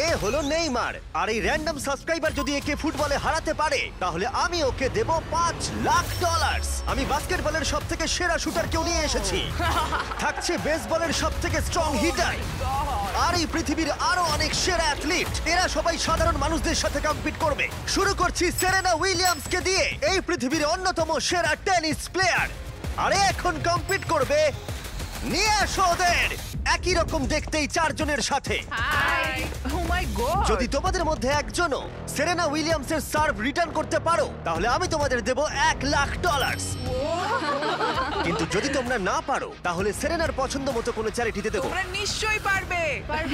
এ হলো নেইমার, আর এই random subscriber যদি একে ফুটবলে হারাতে পারে তাহলে আমি ওকে দেব $5,00,000। আমি বাস্কেটবলের সবথেকে সেরা শুটারকেও নিয়ে এসেছি, থাকছে বেসবলের সবথেকে স্ট্রং হিটার, আর এই পৃথিবীর আরো অনেক সেরা অ্যাথলিট। এরা সবাই সাধারণ মানুষদের সাথে কম্পিট করবে। শুরু করছি সেরেনা উইলিয়ামসকে দিয়ে, এই পৃথিবীর অন্যতম সেরা টেনিস প্লেয়ার। আরে এখন কম্পিট করবে, নিয়ে আসো ওদের। একই রকম দেখতেই চারজনের সাথে। হাই ও মাই গড যদি তোমাদের মধ্যে একজনও সেরেনা উইলিয়ামসের সার্ভ রিটার্ন করতে পারো তাহলে আমি তোমাদের দেব $1,00,000। কিন্তু যদি তোমরা না পারো তাহলে সেরেনার পছন্দ মতো কোনো চ্যারিটিতে দেবো। তোমরা নিশ্চয়ই পারবে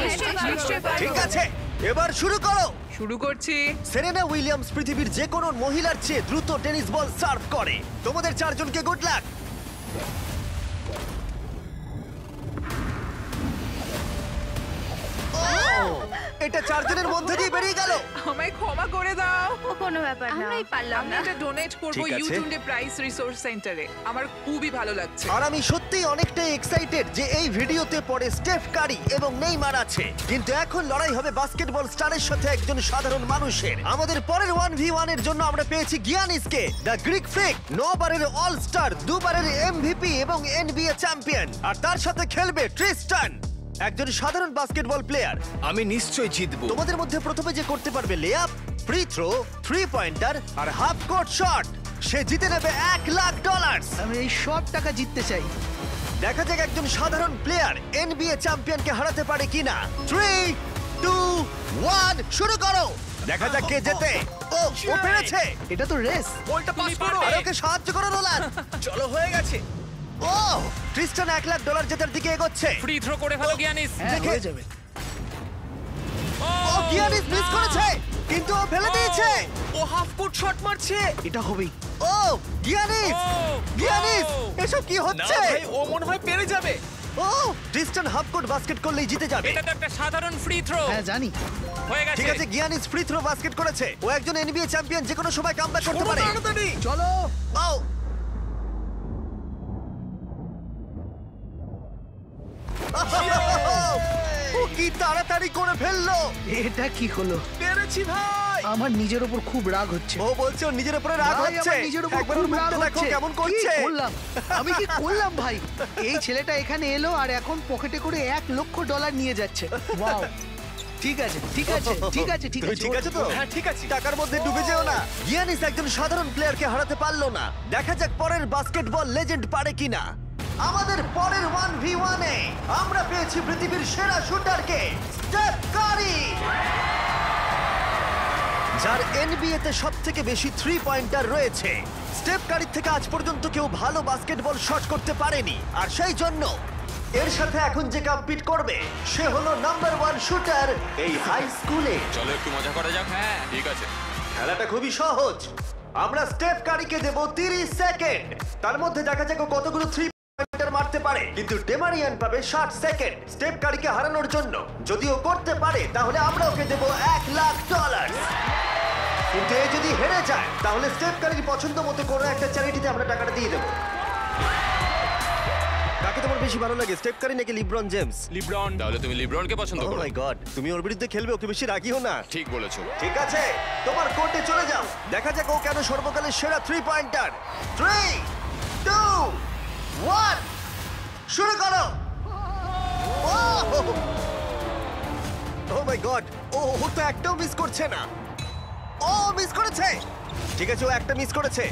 নিশ্চয়ই পারবো। ঠিক আছে, এবার শুরু করো। শুরু করছি। সেরেনা উইলিয়ামস পৃথিবীর যে কোনো মহিলার চেয়ে দ্রুত টেনিস বল সার্ভ করে। তোমাদের চারজনকে গুড লাক। এটা চারজনের মধ্যে দিয়ে বেরিয়ে গেল। আমায় ক্ষমা করে দাও। কোনো ব্যাপার না, আমরাই পারলাম আমি না। এটা ডোনেট করব ঠিক আছে। ইউটিউবে প্রাইস রিসোর্স সেন্টারে। আমার খুবই ভালো লাগছে। আর আমি সত্যিই অনেকটাই এক্সাইটেড যে এই ভিডিওতে পরে স্টেফ কারি এবং নেইমার আছে, কিন্তু এখন লড়াই হবে বাস্কেটবল স্টারের সাথে একজন সাধারণ মানুষের। আমাদের পরের 1v1 এর জন্য আমরা পেয়েছি গিয়ানিসকে, দ্য গ্রিক ফ্রিক, 9 বারের অল স্টার, 2 বারের এমভিপি এবং এনবিএ চ্যাম্পিয়ন, আর তার সাথে খেলবে ট্রিস্টান, একজন সাধারণ বাস্কেটবল প্লেয়ার। আমি নিশ্চয়ই জিতবো। তোমাদের মধ্যে প্রথমে যে করতে পারবে লেআপ, ফ্রি থ্রো, 3 পয়েন্টার আর হাফ কোর্ট শট, সে জিতে নেবে $1,00,000। আমি এই সব টাকা জিততে চাই। দেখা যাক একজন সাধারণ প্লেয়ার এনবিএ চ্যাম্পিয়নকে হারাতে পারে কিনা। 3, 2, 1 শুরু করো। দেখা যাক কে জেতে। ও পেরেছে। এটা তো রেস। বলটা পাস করো। আরে ওকে সাহায্য করো নোলান। চলো, হয়ে গেছে। ও ট্রিস্টান $1,00,000 জেতার দিকে এগোচ্ছে। ফ্রি থ্রো করে ফেলো গিয়ানিস। হ্যাঁ, দেখে- হয়ে যাবে। ও গিয়ানিস মিস করেছে, কিন্তু ও ফেলে দিয়েছে। ও হাফ কোর্ট শট মারছে। এটা হবেই। ও গিয়ানিস, গিয়ানিস এসব কি না হচ্ছে? ভাই, ও মনে হয় পেরে যাবে। ও ট্রিস্টান হাফ কোর্ট বাস্কেট করলেই জিতে যাবে। এটা তো একটা সাধারণ ফ্রি থ্রো। হ্যাঁ জানি। হয়ে গেছে। ঠিক আছে, গিয়ানিস ফ্রি থ্রো বাস্কেট করেছে। ও একজন এনবিএ চ্যাম্পিয়ন, যে কোনো সময় কামব্যাক করতে পারে। তাড়াতাড়ি। চলো। ও ও কি তাড়াতাড়ি করে ফেললো। এটা কি হলো? পেরেছি ভাই। আমার নিজের উপর খুব রাগ হচ্ছে। ও বলছে ওর নিজের উপরে রাগ ভাই, হচ্ছে। আমার নিজের উপর একবার খুব ওর রাগ মুখটা দেখো হচ্ছে। কেমন কি করছে। করলাম? আমি কি করলাম ভাই? এই ছেলেটা এখানে এলো আর এখন পকেটে করে $1,00,000 নিয়ে যাচ্ছে। ওয়াও। ঠিক আছে, ঠিক আছে, ঠিক আছে, ঠিক তুমি আছে। ঠিক আছে তো? হ্যাঁ, ঠিক আছে। টাকার মধ্যে ডুবে যেও না। গিয়ানিস একজন সাধারণ প্লেয়ারকে হারাতে পারলো না। দেখা যাক পরের বাস্কেটবল লেজেন্ড পারে কিনা। আমাদের পরের 1v1 এ আমরা পেয়েছি পৃথিবীর সেরা শুটারকে, স্টেফ কারি, যার এনবিএ তে সবথেকে বেশি 3 পয়েন্টার রয়েছে। স্টেফ কারির থেকে আজ পর্যন্ত কেউ ভালো বাস্কেটবল শট করতে পারেনি, আর সেই জন্য এর সাথে এখন যে কম্পিট করবে সে হলো নাম্বার 1 শুটার এই হাই স্কুলে। চলো একটু মজা করা যাক। হ্যাঁ ঠিক আছে। খেলাটা খুবই সহজ। আমরা স্টেফ কারিকে দেব 30 সেকেন্ড। তার মধ্যে দেখা যাক ও কতগুলো 3 পয়েন্টার মারতে পারে, কিন্তু ডেমারিয়ান পাবে 60 সেকেন্ড স্টেফ কারিকে হারানোর জন্য। যদি ও করতে পারে তাহলে আমরা ওকে দেব $1,00,000। কিন্তু এ যদি হেরে যায় তাহলে স্টেফ কারির পছন্দ মতো কোনো একটা চ্যারিটিতে আমরা টাকাটা দিয়ে দেব। কাকে তোমার বেশি ভালো লাগে, স্টেফ কারি নাকি লিব্রন জেমস? লিব্রন। তাহলে তুমি লিব্রনকে পছন্দ ও করো। মাই গড, তুমি ওর বিরুদ্ধে খেলবে, ওকে বেশি রাগিও না। ঠিক বলেছো। ঠিক আছে, তোমার কোর্টে চলে যাও। দেখা যাক ও কেন সর্বকালের সেরা 3 পয়েন্টার। 3, 2, 1 শুরু করো। ও মাই গড, ও তো একটাও মিস করছে না। ও মিস করেছে। ঠিক আছে, ও একটা মিস করেছে।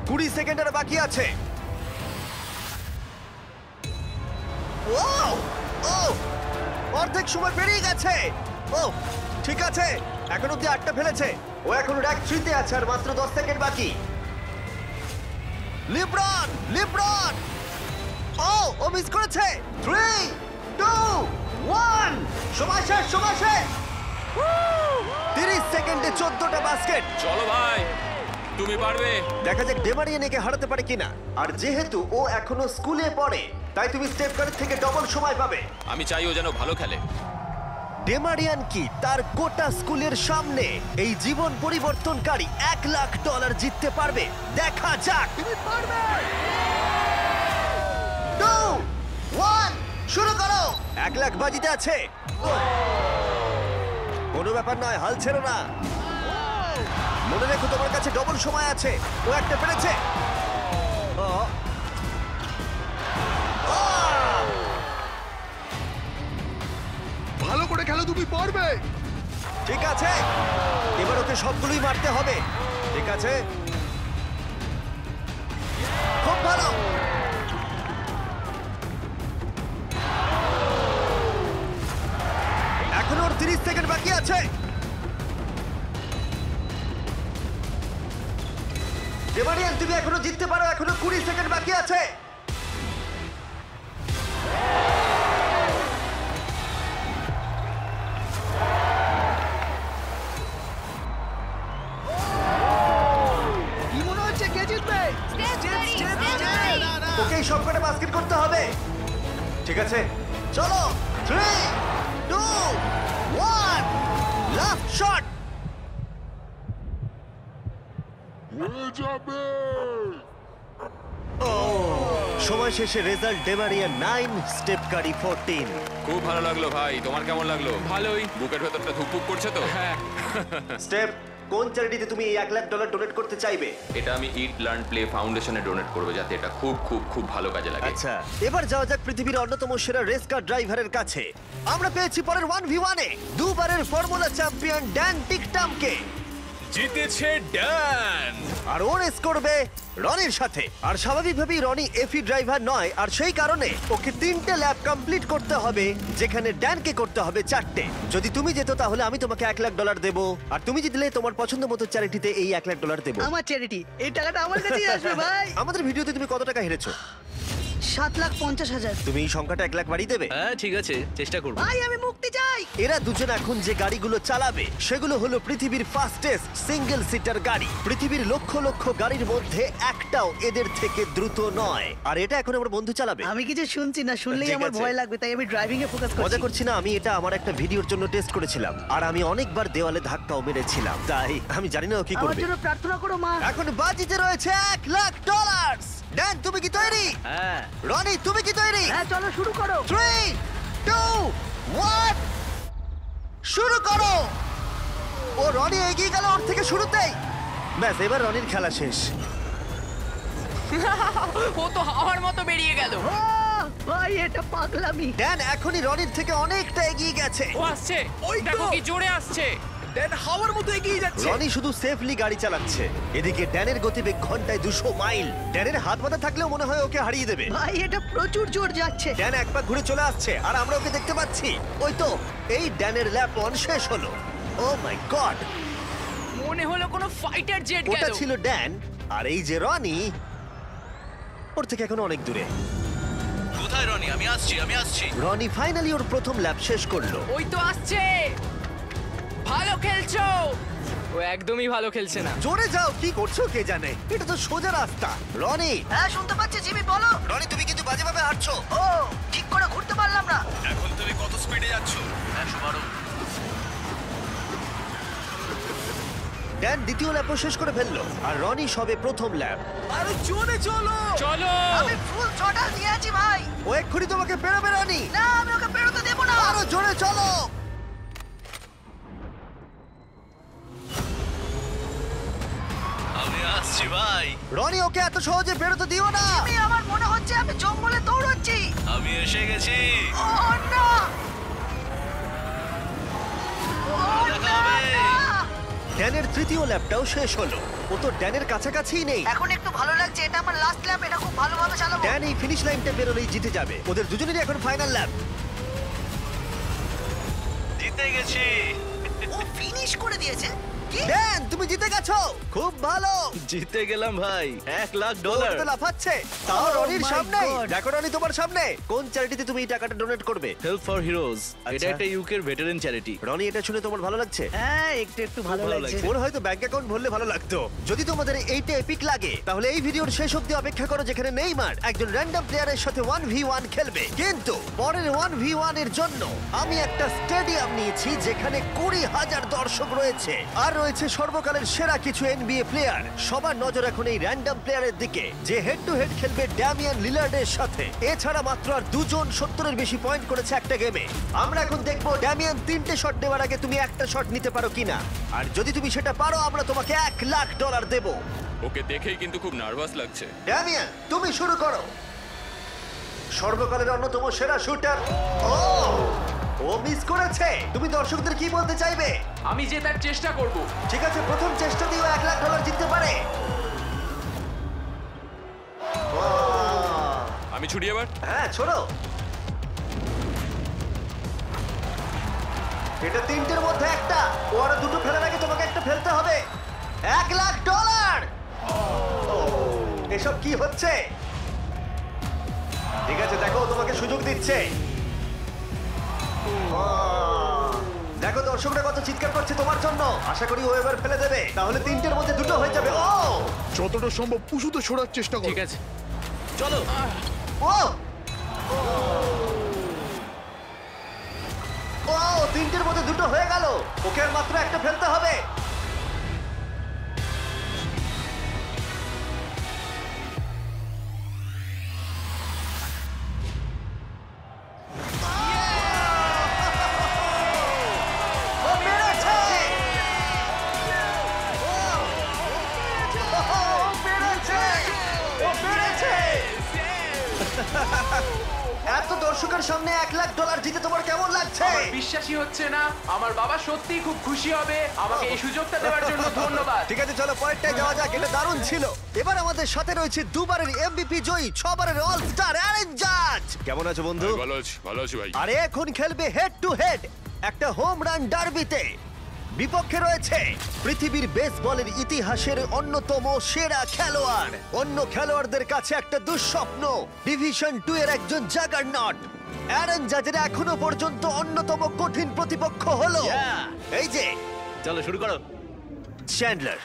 20 সেকেন্ড আর বাকি আছে। ও ও অর্ধেক সময় পেরিয়ে গেছে। ও ঠিক আছে, এখন অব্দি 8টা ফেলেছে। ও এখন র্যাঙ্ক 3 তে আছে আর মাত্র 10 সেকেন্ড বাকি। লিব্রন, লিব্রন, ও মিস করেছে। 3, 2, 1 সময় শেষ, সময় শেষ। 30 সেকেন্ডে 14টা বাস্কেট। চলো ভাই, তুমি পারবে। দেখা যাক ডেমারিয়ান একে হারাতে পারে কিনা। আর যেহেতু ও এখনো স্কুলে পড়ে তাই তুমি স্টেপ কারের থেকে ডবল সময় পাবে। আমি চাই ও যেন ভালো খেলে। ডেমারিয়ান কি তার গোটা স্কুলের সামনে এই জীবন পরিবর্তনকারী $1,00,000 জিততে পারবে? দেখা যাক। তুমি পারবে। 2, 1 শুরু করো। $1,00,000 বাজিতে আছে। ও কোনো ব্যাপার নয়, হাল ছেড়ো না। মনে রেখো তোমার কাছে ডবল সময় আছে। ও একটা পেরেছে। ও। আহ! ভালো করে খেলো, তুমি পারবে। ঠিক আছে, এবার ওকে সবগুলোই মারতে হবে। ঠিক আছে, খুব ভালো। এখনো ওর 30 সেকেন্ড বাকি আছে। ডেমারিয়ান, তুমি এখনো জিততে পারো, এখনো 20 সেকেন্ড বাকি আছে। কি মনে হচ্ছে কে জিতবে? ওকে সব কটা বাস্কেট করতে হবে। ঠিক আছে, চলো। 3, 2, 1, লাস্ট শট। সময় শেষে রেজাল্ট ডেমারিয়ান 9, স্টেপ কারি 14। খুব ভালো লাগলো ভাই, তোমার কেমন লাগলো? ভালোই। বুকের ভেতরটা ধুকপুক করছে তো? হ্যাঁ। স্টেপ, কোন চ্যারিটিতে তুমি এই $1 লাখ ডোনেট করতে চাইবে? এটা আমি ইট লার্ন প্লে ফাউন্ডেশনে ডোনেট করবো, যাতে এটা খুব খুব খুব ভালো কাজে লাগে। আচ্ছা, এবার যাওয়া যাক পৃথিবীর অন্যতম সেরা রেস কার ড্রাইভারের কাছে। আমরা পেয়েছি পরের 1v1 এ দুবারের ফর্মুলা চ্যাম্পিয়ন ড্যান টিকটামকে। জিতেছে ড্যান। আর ও রেস করবে রনির সাথে। আর স্বাভাবিকভাবেই রনি এফি ড্রাইভার নয়, আর সেই কারণে ওকে 3টে ল্যাপ কমপ্লিট করতে হবে, যেখানে ড্যানকে করতে হবে 4টে। যদি তুমি যেত তাহলে আমি তোমাকে $1 লাখ দেবো, আর তুমি জিতলে তোমার পছন্দ মতো চ্যারিটিতে এই $1 লাখ দেবো। আমার চ্যারিটি, এই টাকাটা আমার কাছেই আসবে ভাই। আমাদের ভিডিওতে তুমি কত টাকা হেরেছো? 7,50,000। তুমি এই সংখ্যাটা $1 লাখ বাড়িয়ে দেবে? হ্যাঁ ঠিক আছে, চেষ্টা করব। ভাই আমি মুক্তি চাই। এরা দুজন এখন যে গাড়িগুলো চালাবে সেগুলো হলো পৃথিবীর ফাস্টেস্ট সিঙ্গেল সিটার গাড়ি। পৃথিবীর লক্ষ লক্ষ গাড়ির মধ্যে একটাও এদের থেকে দ্রুত নয়। আর এটা এখন আমার বন্ধু চালাবে। আমি কিছু শুনছি না, শুনলেই ঠিক আমার আছে। ভয় লাগবে, তাই আমি ড্রাইভিং এ ফোকাস মজা করছি। করছি না, আমি এটা আমার একটা ভিডিওর জন্য টেস্ট করেছিলাম, আর আমি অনেকবার দেওয়ালে ধাক্কাও মেরেছিলাম, তাই আমি জানি না ও কি আমার করবে। জন্য প্রার্থনা করো মা। এখন বাজিতে রয়েছে $1 লাখ। ড্যান, তুমি কি তৈরি? হ্যাঁ। রনি, তুমি কি তৈরি? হ্যাঁ চলো শুরু করো। 3, 2, 1, শুরু করো। ও রনি এগিয়ে গেল ওর থেকে শুরুতেই। ব্যাস, এবার রনির খেলা শেষ। ও তো হাওয়ার মতো বেরিয়ে গেল। আহ, ভাই এটা পাগলামি। ড্যান এখনই রনির থেকে অনেকটা এগিয়ে গেছে। ও আসছে, ওই তো। দেখো কি জোরে আসছে। ড্যান হাওয়ার মতো এগিয়ে যাচ্ছে। রনি শুধু সেফলি গাড়ি চালাচ্ছে, এদিকে ড্যানের গতিবেগ ঘন্টায় 200 মাইল। ড্যানের হাত পাতা থাকলেও মনে হয় ওকে হারিয়ে দেবে। ভাই এটা প্রচুর জোর যাচ্ছে। ড্যান এক পা ঘুরে চলে আসছে, আর আমরা ওকে দেখতে পাচ্ছি। ওই তো, এই ড্যানের ল্যাপ 1 শেষ হলো। ও মাই গড, মনে হলো কোনো ফাইটার জেট ওটা গেল। ছিল ড্যান, আর এই যে রনি, ওর থেকে এখন অনেক দূরে। কোথায় রনি? আমি আসছি। রনি ফাইনালি ওর প্রথম ল্যাপ শেষ করলো। ওই তো আসছে। ভালো খেলছো। ও একদমই ভালো খেলছে না। জোরে যাও, কি করছো কে জানে, এটা তো সোজা রাস্তা। রনি, হ্যাঁ শুনতে পাচ্ছি জিমি, বলো। রনি তুমি কিন্তু বাজেভাবে হাঁটছো। ও ঠিক করে ঘুরতে পারলাম না। এখন তুমি কত স্পিডে যাচ্ছ? 112। ড্যান দ্বিতীয় ল্যাপও শেষ করে ফেললো, আর রনি সবে প্রথম ল্যাপ। আরে জোরে চলো। চলো। আমি ফুল থ্রটল দিয়ে আছি ভাই। ও এক্ষুনি তোমাকে পেরোবে রনি। না আমি ওকে পেরোতে দেবো না। আরো জোরে চলো। আমি আসছি ভাই। রনি ওকে এত সহজে বেরোতে দিও না। আমার মনে হচ্ছে আমি জঙ্গলে দৌড়চ্ছি। আমি এসে গেছি। ও না, ও দেখা না, হবে। না। ড্যানের তৃতীয় ল্যাপটাও শেষ হলো। ও তো ড্যানের কাছাকাছিই নেই। এখন একটু ভালো লাগছে, এটা আমার লাস্ট ল্যাপ, এটা খুব ভালোভাবে চালাবো। ড্যান এই ফিনিশ লাইনটা পেরোলেই জিতে যাবে। ওদের দুজনেরই এখন ফাইনাল ল্যাপ। জিতে গেছি। ও ফিনিশ করে দিয়েছে। কি? ড্যান তুমি জিতে গেছো, খুব ভালো। জিতে গেলাম ভাই, $1 লাখ। ও তো লাফাচ্ছে, তাও Oh রনির my সামনে। God! দেখো রনি তোমার সামনে। কোন চ্যারিটিতে তুমি এই টাকাটা ডোনেট করবে? Help for heroes. আচ্ছা। এটা একটা ইউকের ভেটারেন চ্যারিটি। রনি, এটা শুনে তোমার ভালো লাগছে? হ্যাঁ একটু একটু ভালো ভালো লাগছে। লাগছে। ওর হয়তো ব্যাংক অ্যাকাউন্ট ভরলে ভালো লাগতো। যদি তোমাদের এইটা এপিক লাগে তাহলে এই ভিডিওর শেষ অবধি অপেক্ষা করো, যেখানে নেইমার একজন র্যান্ডম প্লেয়ারের সাথে 1v1 খেলবে। কিন্তু পরের 1v1 এর জন্য আমি একটা স্টেডিয়াম নিয়েছি যেখানে 20,000 দর্শক রয়েছে, আর রয়েছে সর্বকালের সেরা কিছু এনবিএ প্লেয়ার। সবার নজর এখন এই র্যান্ডম প্লেয়ারের দিকে যে হেড টু হেড খেলবে ড্যামিয়ান লিলার্ডের সাথে। এছাড়া মাত্র আর দুজন 70-এর বেশি পয়েন্ট করেছে একটা গেমে। আমরা এখন দেখবো ড্যামিয়ান 3টে শট নেওয়ার আগে তুমি একটা শট নিতে পারো কিনা, আর যদি তুমি সেটা পারো আমরা তোমাকে $1,00,000 দেবো। ওকে দেখেই কিন্তু খুব নার্ভাস লাগছে। ড্যামিয়ান তুমি শুরু করো। সর্বকালের অন্যতম সেরা শুটার। ও মিস করেছে। তুমি দর্শকদের কি বলতে চাইবে? আমি জেতার চেষ্টা করব। ঠিক আছে, প্রথম চেষ্টা দিয়েও $1,00,000 জিততে পারে। আমি ছুটি এবার। হ্যাঁ ছোড়ো। এটা 3টের মধ্যে একটা। ও আরো দুটো ফেলার আগে তোমাকে একটা ফেলতে হবে। $1,00,000। এসব কি হচ্ছে? ঠিক আছে, দেখো তোমাকে সুযোগ দিচ্ছে। দেখো দর্শকরা কত চিৎকার করছে তোমার জন্য। আশা করি ও এবার ফেলে দেবে, তাহলে 3টের মধ্যে দুটো হয়ে যাবে। ও যতটা সম্ভব উঁচুতে ছোড়ার চেষ্টা করো। ঠিক আছে, চলো। ও ও 3টের মধ্যে দুটো হয়ে গেল। ওকে আর মাত্র একটা ফেলতে হবে। ও পেরেছে! ও পেরেছে! ও পেরেছে! এত দর্শকের সামনে $1,00,000 জিতে তোমার কেমন লাগছে? আমার বিশ্বাসই হচ্ছে না। আমার বাবা সত্যিই খুব খুশি হবে। আমাকে এই সুযোগটা দেওয়ার জন্য ধন্যবাদ। ঠিক আছে, চলো পরেরটায় যাওয়া যাক। এটা দারুণ ছিল। এবার আমাদের সাথে রয়েছে দুবারের এমভিপি জয়ী, 6বারের অল স্টার অ্যারেন জাজ। কেমন আছো বন্ধু? ভালো আছি ভাই। আরে এখন খেলবে হেড টু হেড একটা হোম রান ডার্বিতে। বিপক্ষে রয়েছে পৃথিবীর বেসবলের ইতিহাসের অন্যতম সেরা খেলোয়াড়। অন্য খেলোয়াড়দের কাছে একটা দুঃস্বপ্ন, ডিভিশন 2 এর একজন জাগারনট। অ্যারন জাজের এখনো পর্যন্ত অন্যতম কঠিন প্রতিপক্ষ হলো এই যে, চলো শুরু করো। চ্যান্ডলার।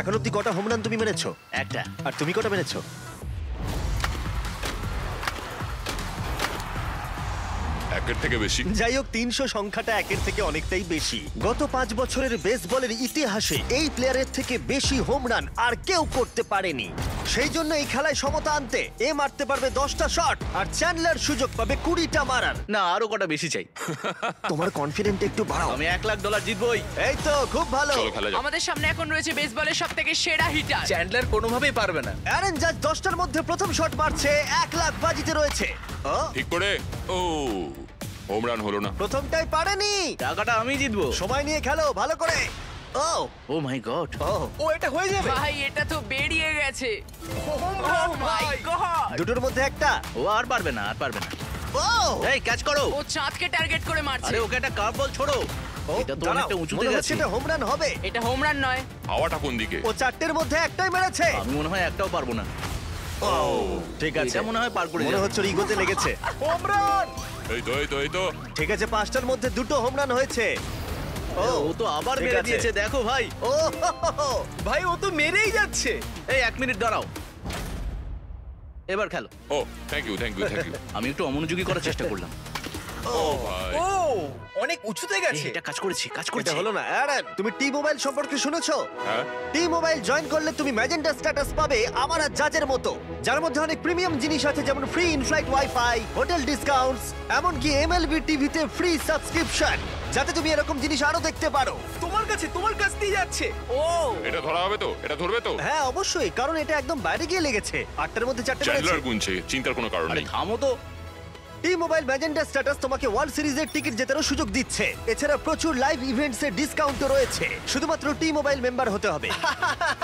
এখন অব্দি কটা হোম রান তুমি মেরেছো? একটা। আর তুমি কটা মেরেছো? একের থেকে বেশি। যাই হোক, 300 সংখ্যাটা একের থেকে অনেকটাই বেশি। গত 5 বছরের বেসবলের ইতিহাসে এই প্লেয়ারের থেকে বেশি হোম রান আর কেউ করতে পারেনি। সেই জন্য এই খেলায় সমতা আনতে এ মারতে পারবে 10টা শট, আর চ্যান্ডলার সুযোগ পাবে 20টা মারার। না, আরো কটা বেশি চাই। তোমার কনফিডেন্ট একটু বাড়াও। আমি $1,00,000 জিতবই। এই তো খুব ভালো। চলো খেলা যাক। আমাদের সামনে এখন রয়েছে বেসবলের সবথেকে সেরা হিটার। চ্যান্ডলার কোনোভাবেই পারবে না। অ্যারন জাজ 10টার মধ্যে প্রথম শট মারছে। 1,00,000 বাজিতে রয়েছে। ও ঠিক করে। ও হোম রান হলো না। প্রথমটাই পারেনি। টাকাটা আমি জিতবো। সময় নিয়ে খেলো ভালো করে। ও ও মাই গড। ও ও এটা হয়ে যাবে। ভাই এটা তো বেরিয়ে গেছে। Oh my God! দুটোর মধ্যে একটা। ও আর পারবে না, আর পারবে না। ও এই ক্যাচ করো। ও চাঁদকে টার্গেট করে মারছে। আরে ওকে একটা কার্ভ বল ছোড়ো। ও, এটা তো দাঁড়াও, অনেকটা উঁচুতে মনে হচ্ছে গেছে। এটা হোম রান হবে। এটা হোম রান নয়। হাওয়াটা কোন দিকে? ও 4টের মধ্যে একটাই মেরেছে। আমি মনে হয় একটাও পারবো না। ঠিক আছে, এটা মনে হয় পার করে মনে যাবে। হচ্ছে ওর ইগোতে লেগেছে। এই তো ঠিক আছে, 5টার মধ্যে দুটো হোম রান হয়েছে। ও তো আবার ঠিক মেরে আছে। দিয়েছে, দেখো ভাই। ও হো, হো, হো। ভাই ও তো মেরেই যাচ্ছে। এই 1 মিনিট দাঁড়াও, এবার খেলো। ও থ্যাংক ইউ। আমি একটু অমনোযোগী করার চেষ্টা করলাম। ও ভাই। ও অনেক উঁচুতে গেছে। এটা কাজ করেছি, কাজ এটা করেছি। হলো না। অ্যারন, তুমি টি মোবাইল সম্পর্কে শুনেছো? হ্যাঁ টি মোবাইল জয়েন করলে তুমি ম্যাজেন্টা স্ট্যাটাস পাবে আমার আর জাজের মতো, যার মধ্যে অনেক প্রিমিয়াম জিনিস আছে, যেমন free inflight wifi, hotel discounts, এমনকি এমএলবি টিভিতে ফ্রি সাবস্ক্রিপশন, যাতে তুমি এরকম জিনিস আরো দেখতে পারো। তোমার কাছ দিয়ে যাচ্ছে। ও এটা ধরা হবে তো? এটা ধরবে তো? হ্যাঁ অবশ্যই, কারণ এটা একদম বাইরে গিয়ে লেগেছে। 8টার মধ্যে 4টে মেরেছে। চ্যান্ডলার গুনছে, চিন্তার কোনো কারণ আরে নেই। থামো তো। টি মোবাইল ম্যাজেন্টা স্ট্যাটাস তোমাকে ওয়ার্ল্ড সিরিজের টিকিট জেতারও সুযোগ দিচ্ছে। এছাড়া প্রচুর লাইভ ইভেন্টস এর ডিসকাউন্টও রয়েছে। শুধুমাত্র টি মোবাইল মেম্বার হতে হবে।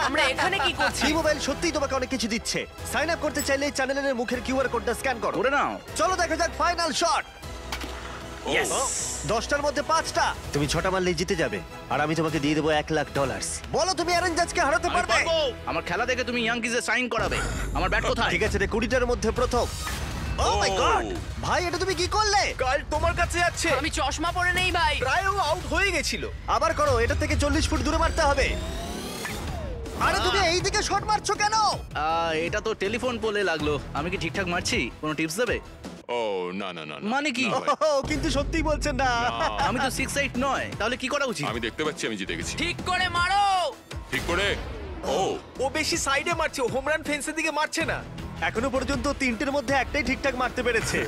আমরা এখানে কি করছি? টি মোবাইল সত্যিই তোমাকে অনেক কিছু দিচ্ছে। সাইন আপ করতে চাইলে চ্যানেলের মুখের কিউআর কোডটা স্ক্যান করো। করে নাও। চলো দেখা যাক ফাইনাল শট। Yes! 10টার মধ্যে 5টা। তুমি 6টা মারলেই জিতে যাবে, আর আমি তোমাকে দিয়ে দেবো $1,00,000। বলো তুমি অ্যারন জাজকে হারাতে আমি পারবে? পারবো। আমার খেলা দেখে তুমি ইয়াংকিজে সাইন করাবে। আমার ব্যাট কোথায়? ঠিক আছে রে, 20টার মধ্যে প্রথম। ও মাই গড, ভাই এটা তুমি কি করলে? কাল তোমার কাছে যাচ্ছে। আমি চশমা পরে নেই ভাই। প্রায় ও আউট হয়ে গেছিল। আবার করো, এটা থেকে 40 ফুট দূরে মারতে হবে। আরে তুমি এই দিকে শট মারছো কেন? এটা তো টেলিফোন পোলে লাগলো। আমি কি ঠিকঠাক মারছি? কোনো টিপস দেবে? ও না না না না। মানে কি? না ভাই, ও, কিন্তু সত্যিই বলছেন না। আমি তো 6-8 নয়, তাহলে কি করা উচিত? আমি দেখতে পাচ্ছি আমি জিতে গেছি। ঠিক করে মারো। ঠিক করে। ও ও বেশি সাইডে মারছে, ও হোম রান ফেন্সের দিকে মারছে না। এখনো পর্যন্ত তিনটের মধ্যে একটাই ঠিকঠাক মারতে পেরেছে।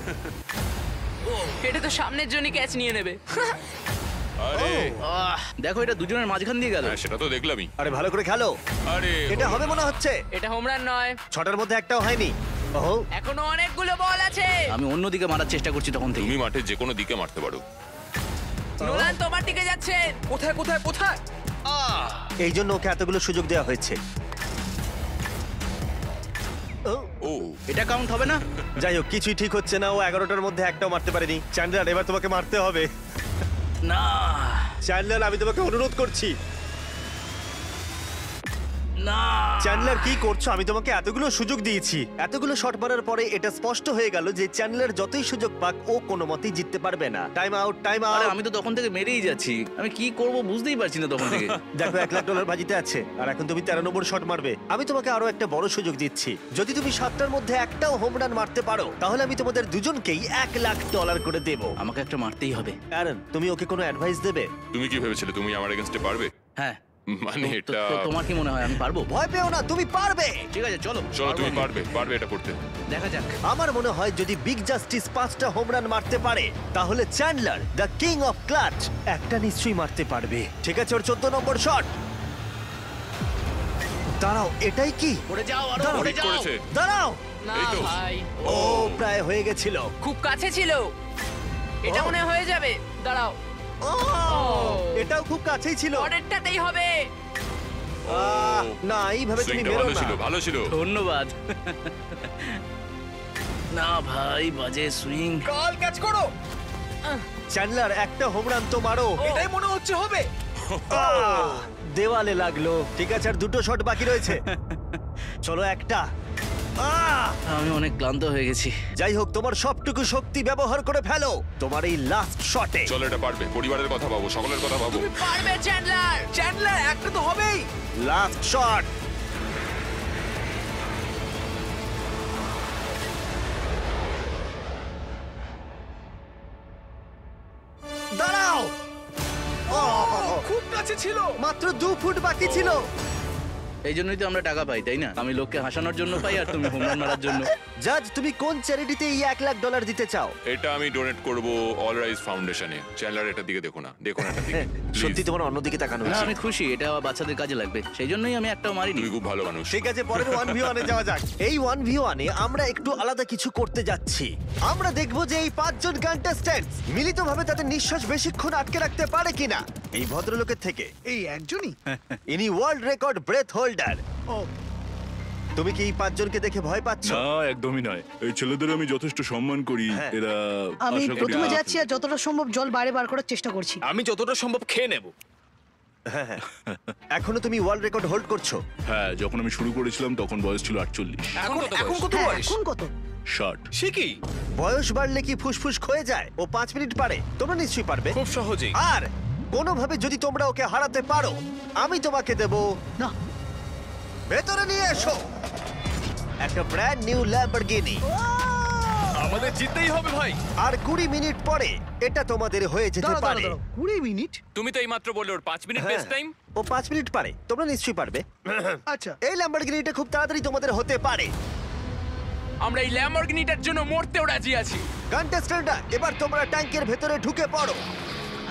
এটা তো সামনের জন্য ক্যাচ নিয়ে নেবে। আরে দেখো এটা দুজনের মাঝখান দিয়ে গেল। হ্যাঁ সেটা তো দেখলামই। আরে ভালো করে খেলো, আরে এটা হবে মনে হচ্ছে। এটা হোম রান নয়, ছটার মধ্যে একটাও হয়নি। ওহো, এখনো অনেকগুলো বল আছে। আমি অন্যদিকে মারার চেষ্টা করছি তখন থেকে। তুমি মাঠে যে কোনো দিকে মারতে পারো। নোলান তোমার দিকে যাচ্ছে। কোথায় কোথায় কোথায়? এই জন্য ওকে এতগুলো সুযোগ দেওয়া হয়েছে। ও, ও এটা কাউন্ট হবে না? যাই হোক, কিছুই ঠিক হচ্ছে না। ও 11টার মধ্যে একটাও মারতে পারেনি। চ্যান্ডলার, এবার তোমাকে মারতে হবে। না চ্যান্ডলার, আমি তোমাকে অনুরোধ করছি। না চ্যান্ডলার, কি করছো? আমি তোমাকে এতগুলো সুযোগ দিয়েছি। এতগুলো শট মারার পরে এটা স্পষ্ট হয়ে গেল যে চ্যান্ডলার যতই সুযোগ পাক ও কোনো মতেই জিততে পারবে না। টাইম আউট, টাইম আরে আউট। আমি তো তখন থেকে মেরেই যাচ্ছি, আমি কি করব বুঝতেই পারছি না তখন থেকে। দেখো, $1,00,000 বাজিতে আছে আর এখন তুমি 13 নম্বর শট মারবে। আমি তোমাকে আরো একটা বড় সুযোগ দিচ্ছি। যদি তুমি 7টার মধ্যে একটাও হোম রান মারতে পারো, তাহলে আমি তোমাদের দুজনকেই $1,00,000 করে দেবো। আমাকে একটা মারতেই হবে। অ্যারন, তুমি ওকে কোনো অ্যাডভাইস দেবে? তুমি কি ভেবেছিলে তুমি আমার এগেইনস্টে পারবে? হ্যাঁ, মানে তো- এটা তো তোমার কি মনে হয় আমি পারবো? ভয় পেও না, তুমি পারবে। ঠিক আছে চলো চলো তুমি পারবো আমি। পারবে এটা করতে। দেখা যাক। আমার মনে হয় যদি বিগ জাস্টিস 5টা হোম রান মারতে পারে, তাহলে Chandler the king of clutch একটা নিশ্চয়ই মারতে পারবে। ঠিক আছে, ওর 14 নম্বর শট। দাঁড়াও, এটাই কি? পড়ে যাও আরো দাঁড়াও, পড়ে ঠিক যাও। করেছে। দাঁড়াও। না এই তো। ভাই, ও প্রায় হয়ে গেছিল। খুব কাছে ছিল। এটা মনে হয়ে যাবে। দাঁড়াও, ও, এটাও খুব কাছেই ছিল। পরেরটাতেই হবে। না, এইভাবে তুমি সুইংটা বেরো ভালো না। ছিল ভালো ছিল। ধন্যবাদ। না ভাই, বাজে সুইং। কাল ক্যাচ করো। চ্যান্ডলার, একটা হোম রান তো মারো। এটাই মনে হচ্ছে হবে। দেওয়ালে লাগলো। ঠিক আছে, আর দুটো শট বাকি রয়েছে। চলো একটা। আমি অনেক ক্লান্ত হয়ে গেছি। যাই হোক, তোমার সবটুকু শক্তি ব্যবহার করে ফেলো তোমার এই লাস্ট শটে। চলো এটা পারবে। পরিবারের কথা ভাবো, সকলের কথা ভাবো। পারবে চ্যান্ডলার। চ্যান্ডলার, একটা তো হবেই। Last shot. দাঁড়াও। খুব কাছে ছিল। মাত্র 2 ফুট বাকি ছিল। এই জন্যই তো আমরা টাকা পাই, তাই না? আমি লোককে হাসানোর জন্য পাই আর তুমি হোম রান মারার জন্য। জাজ, তুমি কোন চ্যারিটিতে এই $1,00,000 দিতে চাও? এটা আমি ডোনেট করব অল রাইজ ফাউন্ডেশনে। চ্যানেলার এটার দিকে দেখো না, দেখো না এটার দিকে। সত্যি Please, তোমার অন্যদিকে তাকানো না উচিত। আমি খুশি, এটা বাচ্চাদের কাজে লাগবে, সেই জন্যই আমি একটাও মারিনি। তুমি খুব ভালো মানুষ। ঠিক আছে, পরের 1v1 এ যাওয়া যাক। এই 1v1 এ আমরা একটু আলাদা কিছু করতে যাচ্ছি। আমরা দেখব যে এই 5 জন কন্টেস্ট্যান্টস মিলিতভাবে তাদের নিঃশ্বাস বেশিক্ষণ আটকে রাখতে পারে কিনা। এই ভদ্রলোকের থেকে এই একজনই? ইনি ওয়ার্ল্ড রেকর্ড ব্রেথ হোল্ডার। ও, তুমি কি এই 5 জনকে দেখে ভয় পাচ্ছ? না একদমই নয়, এই ছেলেদের আমি যথেষ্ট সম্মান করি। হ্যাঁ। এরা আমি আশা করি প্রথমে যাচ্ছি আর যতটা সম্ভব জল বাইরে বার করার চেষ্টা করছি। আমি যতটা সম্ভব খেয়ে নেব। এখনো তুমি ওয়ার্ল্ড রেকর্ড হোল্ড করছো? হ্যাঁ, যখন আমি শুরু করেছিলাম তখন বয়স ছিল 48। এখন কত হ্যাঁ, বয়স? এখন কত? 60। সে কি? বয়স বাড়লে কি ফুসফুস ক্ষয়ে যায়? ও 5 মিনিট পারে, তোমরা নিশ্চয়ই পারবে। খুব সহজেই। আর কোনোভাবে যদি তোমরা ওকে হারাতে পারো, আমি তোমাকে দেব। না, ভেতরে নিয়ে এসো একটা ব্র্যান্ড নিউ ল্যাম্বরগিনি। আমাদের জিততেই হবে ভাই। আর 20 মিনিট পরে এটা তোমাদের হয়ে যেতে দাঁড়াও, পারে। দাঁড়াও, 20 মিনিট? তুমি তো এইমাত্র বললে ওর 5 মিনিট হ্যাঁ, বেস্ট টাইম। ও 5 মিনিট পারে, তোমরা নিশ্চয়ই পারবে। আচ্ছা, এই ল্যাম্বরগিনিটা খুব তাড়াতাড়ি তোমাদের হতে পারে। আমরা এই ল্যাম্বরগিনিটার জন্য মরতেও রাজি আছি। কন্টেস্ট্যান্টরা, এবার তোমরা ট্যাঙ্কের ভেতরে ঢুকে পড়ো।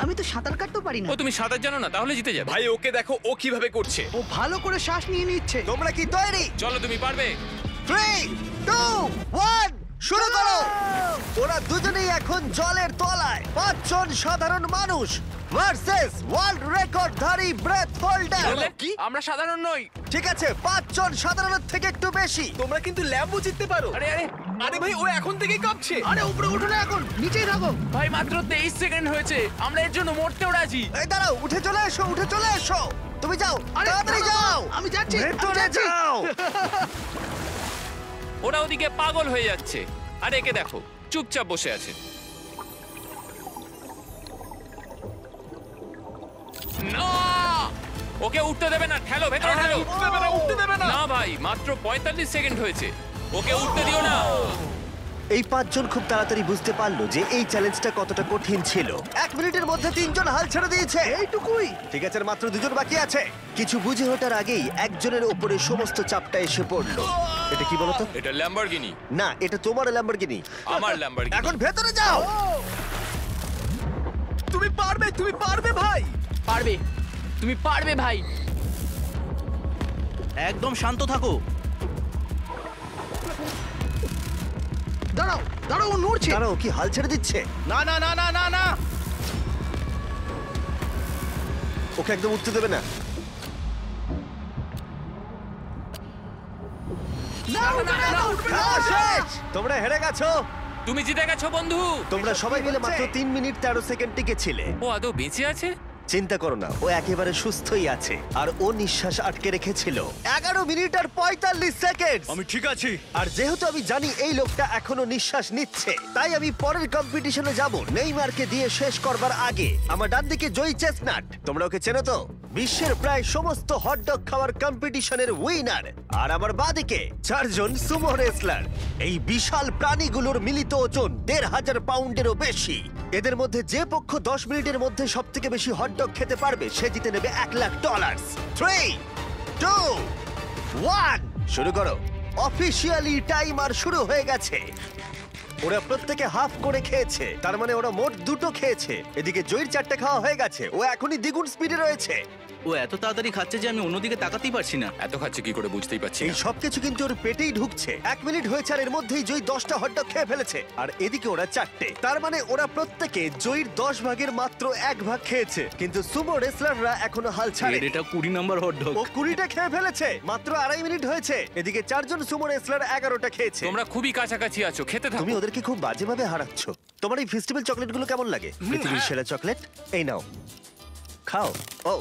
আমি তো সাঁতার কাটতেও পারি না। ও তুমি সাঁতার জানো না, তাহলে জিতে যাবে। ভাই ওকে দেখো ও কিভাবে করছে। ও ভালো করে শ্বাস নিয়ে নিচ্ছে। তোমরা কি তৈরি? চলো তুমি পারবে। 3, 2, 1, শুরু করো। ওরা দুজনেই এখন জলের তলায়। 5 জন সাধারণ মানুষ ভার্সেস ওয়ার্ল্ড রেকর্ডধারী ব্রেথ হোল্ডার। কি? আমরা সাধারণ নই। ঠিক আছে, 5 জন সাধারণের থেকে একটু বেশি। তোমরা কিন্তু ল্যাম্বও জিততে পারো। আরে আরে আরে ভাই ও এখন থেকেই কাঁপছে। আরে উপরে উঠো না, এখন নিচেই থাকো। ভাই মাত্র 23 সেকেন্ড হয়েছে, আমরা এর জন্য মরতেও রাজি। এই দাঁড়াও, উঠে চলে এসো, উঠে চলে এসো। তুমি যাও, আরে, তাড়াতাড়ি দাঁড়াও, যাও। আমি যাচ্ছি, আমি ভেতরে যাচ্ছি। যাও। ওরা ওদিকে পাগল হয়ে যাচ্ছে, আর একে দেখো চুপচাপ বসে আছে। না, ওকে উঠতে দেবে না, ঠেলো ভেতরে ঠেলো। উঠতে দেবে না, উঠতে দেবে না। না ভাই, মাত্র 45 সেকেন্ড হয়েছে, ওকে উঠতে দিও না। দাঁড়াও, দাঁড়াও, দাঁড়াও, দাঁড়াও, দাঁড়াও, দাঁড়াও, দাঁড়াও, দাঁড়াও, দাঁড়াও, দাঁড়াও, দাঁড়াও, এই পাঁচজন খুব তাড়াতাড়ি বুঝতে পারলো যে এই চ্যালেঞ্জটা কতটা কঠিন ছিল। 1 মিনিটের মধ্যে 3 জন হাল ছেড়ে দিয়েছে। এইটুকুই। ঠিক আছে, আর মাত্র 2 জন বাকি আছে। কিছু বুঝে ওঠার আগেই একজনের উপরে সমস্ত চাপটা এসে পড়লো। এটা কি বলতো? এটা ল্যাম্বরগিনি। না, এটা তোমার ল্যাম্বরগিনি। আমার ল্যাম্বরগিনি। এখন ভেতরে যাও। তুমি পারবে ভাই। পারবে, তুমি পারবে ভাই। একদম শান্ত থাকো। দাঁড়াও দাঁড়াও, ও নড়ছে। দাঁড়াও, কি হাল ছেড়ে দিচ্ছে? না না না না না না। ওকে একদম উঠতে দেবে না। খেলা শেষ। তোমরা হেরে গেছো। তুমি জিতে গেছো বন্ধু। তোমরা সবাই মিলে মাত্র 3 মিনিট 13 সেকেন্ড টিকেছিলে। ও আদৌ বেঁচে আছে? চিন্তা করো না, ও একেবারে সুস্থই আছে। আর ও নিঃশ্বাস আটকে রেখেছিল 11 মিনিট আর 45 সেকেন্ড। আমি ঠিক আছি। আর যেহেতু আমি জানি এই লোকটা এখনো নিঃশ্বাস নিচ্ছে, তাই আমি পরের কম্পিটিশনে যাব নেইমারকে দিয়ে শেষ করবার আগে। আমার ডান দিকে জয়ী চেস্টনাট, তোমরা ওকে চেনো তো? বিশ্বের প্রায় সমস্ত হটডগ খাওয়ার কম্পিটিশনের উইনার। আর আমার বাঁদিকে 4 জন সুমো রেসলার। এই বিশাল প্রাণীগুলোর মিলিত ওজন 1,500 পাউন্ডেরও বেশি। এদের মধ্যে যে পক্ষ 10 মিনিটের মধ্যে সবথেকে বেশি হটডগ খেতে পারবে সে জিতে নেবে $1,00,000। 3, 2, 1, শুরু করো। অফিসিয়ালি টাইমার শুরু হয়ে গেছে। ওরা প্রত্যেকে হাফ করে খেয়েছে, তার মানে ওরা মোট 2টো খেয়েছে। এদিকে জয়ীর 4টে খাওয়া হয়ে গেছে, ও এখনই দ্বিগুণ স্পিডে রয়েছে। ও এত তাড়াতাড়ি খাচ্ছে যে আমি অন্যদিকে তাকাতেই পারছি না। এত খাচ্ছে কি করে বুঝতেই পারছি এই না। সবকিছু কিন্তু ওর পেটেই ঢুকছে। 1 মিনিট হয়েছে আর এর মধ্যেই জয়ী 10টা হটডগ খেয়ে ফেলেছে, আর এদিকে ওরা 4টে। তার মানে ওরা প্রত্যেকে জয়ীর 10 ভাগের মাত্র 1 ভাগ খেয়েছে। কিন্তু সুমো রেসলাররা এখনো হাল ছাড়ে। এটা 20 নাম্বার হটডগ। ও 20টা খেয়ে ফেলেছে, মাত্র 2.5 মিনিট হয়েছে। এদিকে 4 জন সুমো রেসলার 11টা খেয়েছে। তোমরা খুবই কাছাকাছি আছো, খেতে থাকো। তুমি ওদেরকে খুব বাজেভাবে হারাচ্ছ। তোমার এই ফেস্টিভ্যাল চকলেটগুলো কেমন লাগে? পৃথিবীর সেরা চকলেট। এই নাও, খাও। ও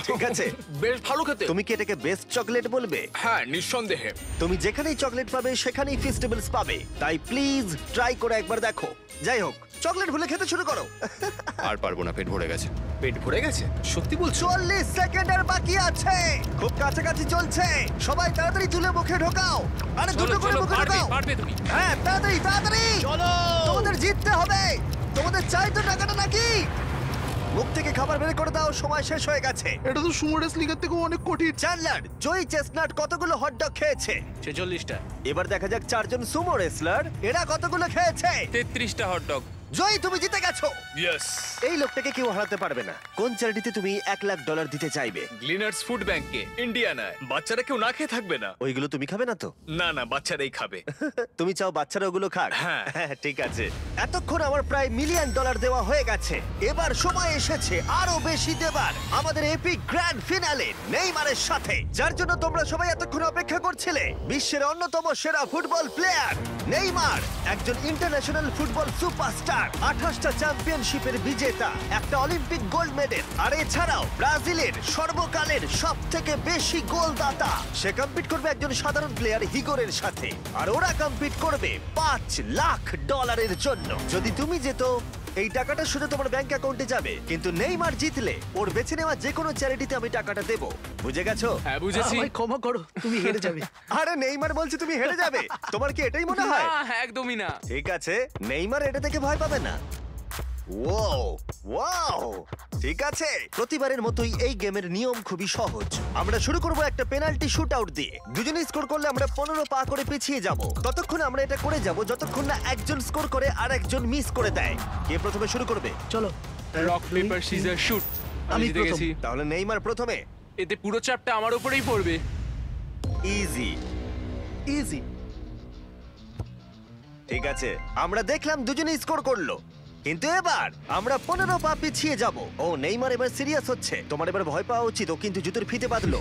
ঠিক আছে। বেশ ভালো খেতে। তুমি কি এটাকে বেস্ট চকলেট বলবে? হ্যাঁ, নিঃসন্দেহে। তুমি যেখানেই চকলেট পাবে সেখানেই ফেস্টিভ্যালস পাবে, তাই প্লিজ ট্রাই করে একবার দেখো। যাই হোক, চকলেট ভুলে খেতে শুরু করো। আর পারবো না, পেট ভরে গেছে। পেট ভরে গেছে? সত্যি বলছো? 40 সেকেন্ড আর বাকি আছে। খুব কাছাকাছি চলছে। সবাই তাড়াতাড়ি তুলে মুখে ঢোকাও। আরে চলো, দুটো করে চলো, মুখে পারবে, ঢোকাও। পারবে তুমি। হ্যাঁ, তাড়াতাড়ি তাড়াতাড়ি চলো। তোমাদের জিততে হবে। তোমাদের চাই তো টাকাটা নাকি? মুখ থেকে খাবার বের করে দাও, সময় শেষ হয়ে গেছে। এটা তো সুমো রেসলিংয়ের থেকে অনেক কঠিন। চ্যান্ডলার, জয়ী চেস্টনাট কতগুলো হটডগ খেয়েছে? 46টা। এবার দেখা যাক 4 জন সুমো রেসলার এরা কতগুলো খেয়েছে। 33টা হটডগ। জয়ী, তুমি জিতে গেছো। ইয়েস। এই লোকটাকে কেউ হারাতে পারবে না। কোন চ্যারিটিতে তুমি $1,00,000 দিতে চাইবে? গ্লিনার্স ফুড ব্যাংকে, ইন্ডিয়ানায়। বাচ্চারা কেউ না খেয়ে থাকবে না। ওইগুলো তুমি খাবে না তো? না না, বাচ্চারাই খাবে। তুমি চাও বাচ্চারা ওগুলো খাক? হ্যাঁ। ঠিক আছে। এতক্ষণ আমার প্রায় $1 মিলিয়ন দেওয়া হয়ে গেছে। এবার সময় এসেছে আরো বেশি দেবার। আমাদের এপিক গ্র্যান্ড ফিনালে নেইমারের সাথে, যার জন্য তোমরা সবাই এতক্ষণ অপেক্ষা করছিলে। বিশ্বের অন্যতম সেরা ফুটবল প্লেয়ার নেইমার, একজন ইন্টারন্যাশনাল ফুটবল সুপারস্টার, 28টা চ্যাম্পিয়নশিপের বিজেতা, একটা অলিম্পিক গোল্ড মেডেল, আর এছাড়াও ব্রাজিলের সর্বকালের সবথেকে বেশি গোলদাতা। সে কম্পিট করবে একজন সাধারণ প্লেয়ার হিগোরের সাথে, আর ওরা কম্পিট করবে $5,00,000 জন্য। যদি তুমি যেত, এই টাকাটা শুধু তোমার ব্যাংক অ্যাকাউন্টে যাবে, কিন্তু নেইমার জিতলে ওর বেছে নেওয়া যে কোনো চ্যারিটিতে আমি টাকাটা দেব। বুঝে গেছো? হ্যাঁ, বুঝেছি। আমায় ক্ষমা করো, তুমি হেরে যাবে। আরে নেইমার বলছে তুমি হেরে যাবে। তোমার কি এটাই মনে হয়? না, একদমই না। ঠিক আছে, নেইমার এটা থেকে ভয় পাবে না। ওয়াও ওয়াও, ঠিক আছে। প্রতিবারের মতোই এই গেমের নিয়ম খুবই সহজ। আমরা শুরু করব একটা পেনাল্টি শুট আউট দিয়ে। দুজনে স্কোর করলে আমরা 15 পা করে পিছিয়ে যাব। ততক্ষণ আমরা এটা করে যাব যতক্ষণ না একজন স্কোর করে আর একজন মিস করে দেয়। কে প্রথমে শুরু করবে? চলো। Rock paper scissor shoot. আমি জিতে প্রথম। গেছি। তাহলে নেইমার প্রথমে। এতে পুরো চাপটা আমার উপরেই পড়বে। Easy easy. ঠিক আছে, আমরা দেখলাম দুজনে স্কোর করলো, কিন্তু এবার আমরা 15 পা পিছিয়ে যাব। ও নেইমার এবার সিরিয়াস হচ্ছে। তোমার এবার ভয় পাওয়া উচিত, ও কিন্তু জুতোর ফিতে বাঁধলো।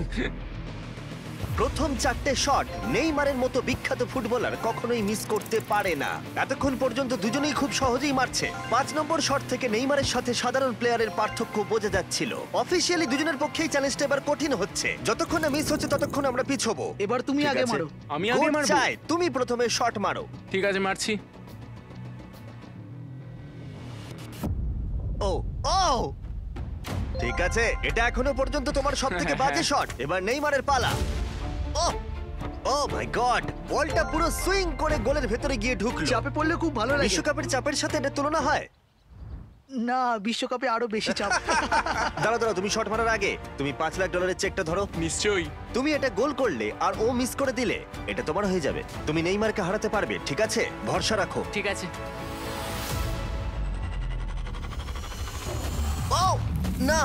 প্রথম 4টে শট নেইমারের মতো বিখ্যাত ফুটবলার কখনোই মিস করতে পারে না। এতক্ষণ পর্যন্ত দুজনেই খুব সহজেই মারছে। 5 নম্বর শট থেকে নেইমারের সাথে সাধারণ প্লেয়ারের পার্থক্য বোঝা যাচ্ছিল। অফিসিয়ালি দুজনের পক্ষেই চ্যালেঞ্জটা এবার কঠিন হচ্ছে। যতক্ষণ না মিস হচ্ছে ততক্ষণ আমরা পিছবো। এবার তুমি ঠিক আগে আছে? মারো। আমি আগে কোচ মারবো? চায় তুমি প্রথমে শট মারো। ঠিক আছে, মারছি। ও ও ঠিক আছে, এটা এখনো পর্যন্ত তোমার সবথেকে বাজে শট। এবার নেইমারের পালা। ও ও ও মাই গড, বলটা পুরো সুইং করে গোলের ভেতরে গিয়ে ঢুকলো। চাপে পড়লে খুব ভালো লাগে। বিশ্বকাপের চাপের সাথে এটা তুলনা হয়? না, বিশ্বকাপে আরো বেশি চাপ। দাঁড়াও, তুমি শট মারার আগে তুমি $5 লাখ চেকটা ধরো। নিশ্চয়ই। তুমি এটা গোল করলে আর ও মিস করে দিলে এটা তোমার হয়ে যাবে। তুমি নেইমারকে হারাতে পারবে, ঠিক আছে? ভরসা রাখো। ঠিক আছে। ও না,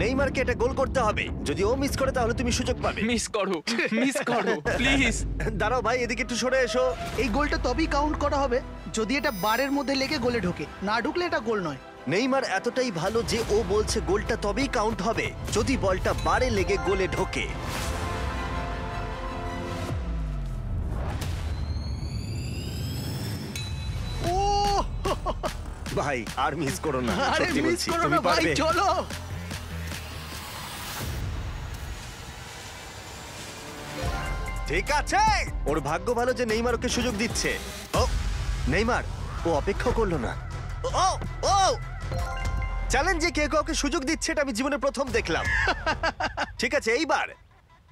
নেইমারকে এটা গোল করতে হবে। যদি ও মিস করে তাহলে তুমি সুযোগ পাবে। মিস করো, মিস করো প্লিজ। দাঁড়াও ভাই, এদিকে একটু সরে এসো। এই গোলটা তবেই কাউন্ট করা হবে যদি এটা বারের মধ্যে লেগে গোলে ঢোকে। না ঢুকলে এটা গোল নয়। নেইমার এতটাই ভালো যে ও বলছে গোলটা তবেই কাউন্ট হবে যদি বলটা বারে লেগে গোলে ঢোকে। ও ভাই, আর মিস করো না, আরে সত্যি মিস বলছি, করো তুমি না ভাই, পারবে। চলো। ঠিক আছে, ওর ভাগ্য ভালো যে নেইমার ওকে সুযোগ দিচ্ছে। ও নেইমার, ও অপেক্ষা করলো না। ও ও চ্যালেঞ্জে কে কাউকে সুযোগ দিচ্ছে এটা আমি জীবনে প্রথম দেখলাম। ঠিক আছে, এইবার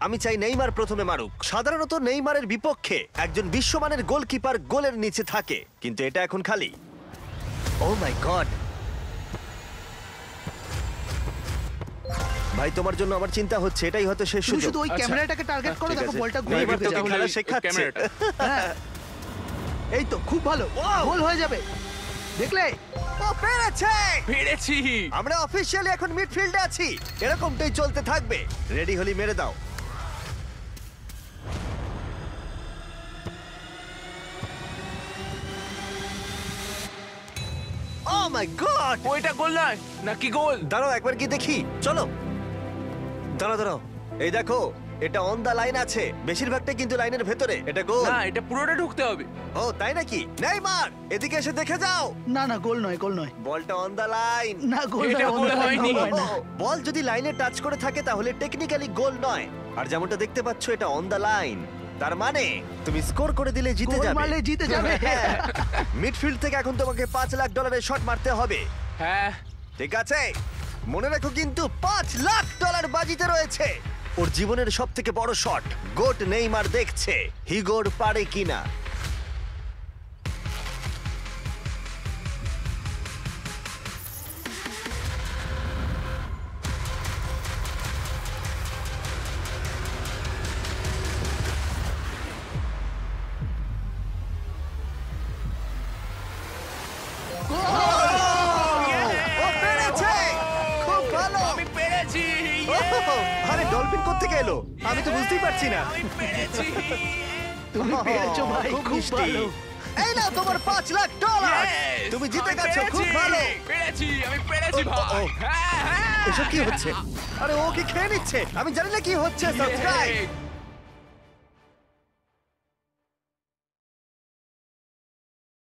আমি চাই নেইমার প্রথমে মারুক। সাধারণত নেইমারের বিপক্ষে একজন বিশ্বমানের গোলকিপার গোলের নিচে থাকে, কিন্তু এটা এখন খালি। ও মাই গড ভাই, তোমার জন্য আমার চিন্তা হচ্ছে, এটাই হয়তো শেষ তুমি সুযোগ। শুধু ওই ক্যামেরাটাকে টার্গেট করো, ঠিক দেখো আছে। বলটা গোলে নেইমার ঢুকে তোকে যাবে। খেলা শেখাচ্ছে। ক্যামেরাটা। হ্যাঁ। এই তো খুব ভালো, গোল হয়ে যাবে, দেখলে? ও পেরেছে! পেরেছি। আমরা অফিশিয়ালি এখন মিডফিল্ডে আছি। এরকমটাই চলতে থাকবে। রেডি হলি মেরে দাও। ও মাই গড! ওইটা গোল নয় নাকি গোল? দাঁড়াও একবার কি দেখি, চলো। দাঁড়াও, এই দেখো, এটা অন দা লাইন আছে। বেশিরভাগটা কিন্তু লাইনের ভেতরে। এটা গোল। না, এটা পুরোটা ঢুকতে হবে। ও তাই নাকি? নেইমার, এদিকে এসে দেখে যাও। না না, গোল নয়, গোল নয়। বলটা অন দা লাইন। না, গোল এটা নয়, গোল গোল হয়নি। হয় না। বল যদি লাইনে টাচ করে থাকে তাহলে টেকনিক্যালি গোল নয়। আর যেমনটা দেখতে পাচ্ছ, এটা অন দা লাইন। তার মানে তুমি স্কোর করে দিলে জিতে গোল যাবে। মারলে জিতে যাবে। মিডফিল্ড থেকে এখন তোমাকে $5 লাখ শট মারতে হবে। হ্যাঁ। ঠিক আছে, মনে রাখো কিন্তু $5 লাখ বাজিতে রয়েছে। ওর জীবনের সবথেকে বড় শট গোট নেইমার দেখছে হিগোর পারে কিনা। ও পেরেছে! খুব ভালো! আমি পেরেছি। আরে ডলফিন কোত্থেকে এলো? আমি তো বুঝতেই পারছি না। আমি পেরেছি। তুমি পেরেছো ভাই, খুব মিষ্টি। ভালো। এই নাও তোমার $5 লাখ। Yes! তুমি জিতে আমি গেছো, খুব পেরেছি। ভালো। পেরেছি, আমি পেরেছি ও, ও, ভাই। ও। হ্যাঁ, হ্যাঁ। এসব কি হচ্ছে? আরে ও কি খেয়ে নিচ্ছে? আমি জানি না কি হচ্ছে। সাবস্ক্রাইব।